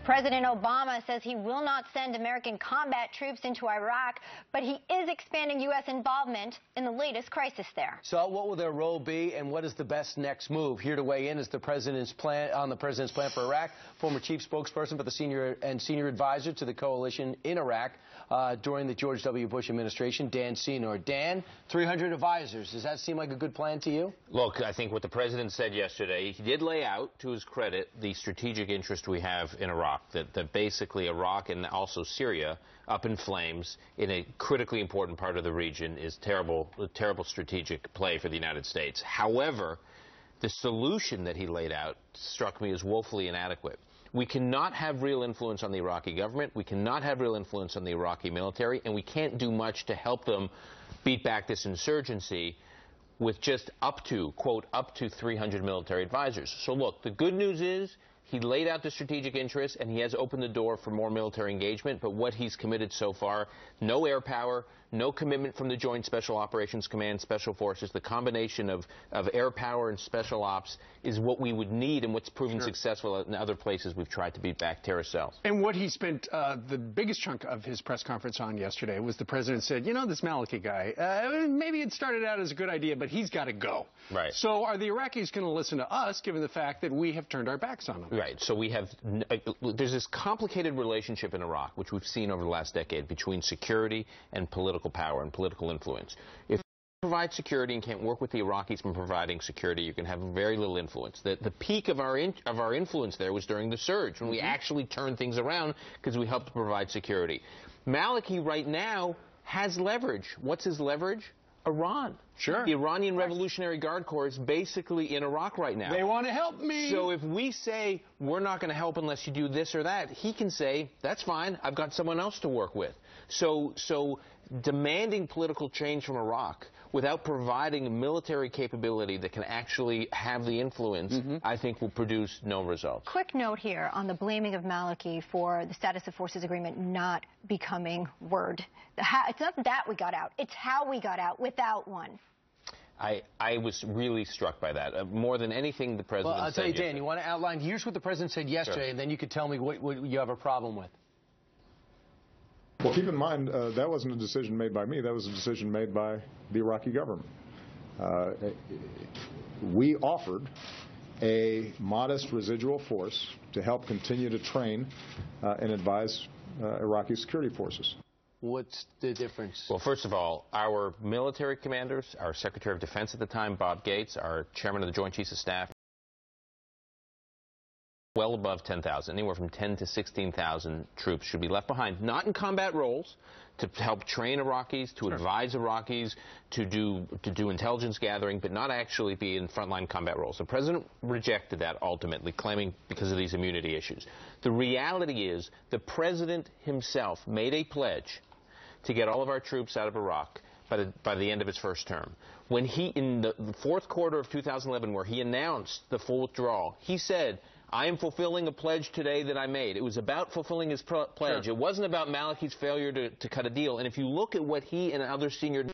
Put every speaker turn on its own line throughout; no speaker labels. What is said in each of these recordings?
President Obama says he will not send American combat troops into Iraq, but he is expanding U.S. involvement in the latest crisis there.
So what will their role be, and what is the best next move? Here to weigh in is the president's plan for Iraq, former chief spokesperson for the senior advisor to the coalition in Iraq during the George W. Bush administration, Dan Senor. Dan, 300 advisors. Does that seem like a good plan to you?
Look, I think what the president said yesterday, he did lay out, to his credit, the strategic interest we have in Iraq. That basically Iraq and also Syria, up in flames in a critically important part of the region, is a terrible strategic play for the United States. However, the solution that he laid out struck me as woefully inadequate. We cannot have real influence on the Iraqi government, we cannot have real influence on the Iraqi military, and we can't do much to help them beat back this insurgency with just quote, up to 300 military advisors. So look, the good news is he laid out the strategic interests, and he has opened the door for more military engagement, but what he's committed so far, no air power, no commitment from the Joint Special Operations Command, Special Forces. The combination of air power and special ops is what we would need and what's proven successful in other places we've tried to beat back terrorist cells.
And what he spent the biggest chunk of his press conference on yesterday was the president said, you know, this Maliki guy, maybe it started out as a good idea, but he's got to go.
Right.
So are the Iraqis going to listen to us, given the fact that we have turned our backs on them?
Right. So we have, there's this complicated relationship in Iraq, which we've seen over the last decade, between security and political power and political influence. If you provide security and can't work with the Iraqis in providing security, you can have very little influence. The peak of our influence there was during the surge, when we actually turned things around because we helped to provide security. Maliki right now has leverage. What's his leverage? Iran.
Sure.
The Iranian Revolutionary Guard Corps is basically in Iraq right now.
They want to help me.
So if we say, we're not going to help unless you do this or that, he can say, that's fine, I've got someone else to work with. So demanding political change from Iraq without providing military capability that can actually have the influence, I think will produce no results.
Quick note here on the blaming of Maliki for the status of forces agreement not becoming word. It's not that we got out, it's how we got out without one.
I was really struck by that. More than anything the president said.
Well, I'll tell you, Dan, you want to outline, here's what the president said yesterday, and then you could tell me what you have a problem with.
Well, keep in mind, that wasn't a decision made by me. That was a decision made by the Iraqi government. We offered a modest residual force to help continue to train and advise Iraqi security forces.
What's the difference?
Well, first of all, our military commanders, our Secretary of Defense at the time, Bob Gates, our Chairman of the Joint Chiefs of Staff, well above 10,000, anywhere from 10 to 16,000 troops should be left behind, not in combat roles, to help train Iraqis, to advise Iraqis, to do intelligence gathering, but not actually be in frontline combat roles. The president rejected that ultimately, claiming because of these immunity issues. The reality is the president himself made a pledge to get all of our troops out of Iraq by the end of his first term. When he, in the fourth quarter of 2011, where he announced the full withdrawal, he said, I am fulfilling a pledge today that I made. It was about fulfilling his pledge. It wasn't about Maliki's failure to cut a deal. And if you look at what he and other senior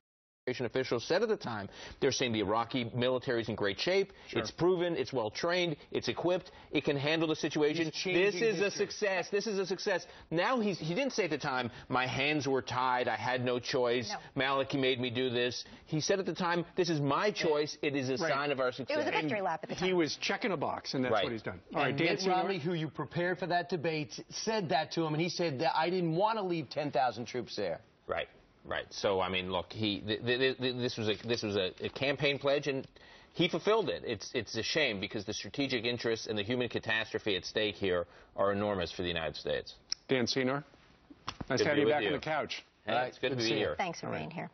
officials said at the time, they're saying the Iraqi military is in great shape, it's proven, it's well trained, it's equipped, it can handle the situation. This is a success. This is a success. Now he didn't say at the time, my hands were tied, I had no choice, Maliki made me do this. He said at the time, this is my choice, it is a sign of our success.
It was a victory lap at the time.
He was checking a box, and that's what he's done. All right,
Dan Romney, who you prepared for that debate, said that to him, and he said that I didn't want to leave 10,000 troops there.
Right. Right. So, I mean, look, this was a campaign pledge, and he fulfilled it. It's a shame because the strategic interests and the human catastrophe at stake here are enormous for the United States.
Dan Senor, nice to have you back on the couch.
Hey, it's good to be here.
Thanks for being here.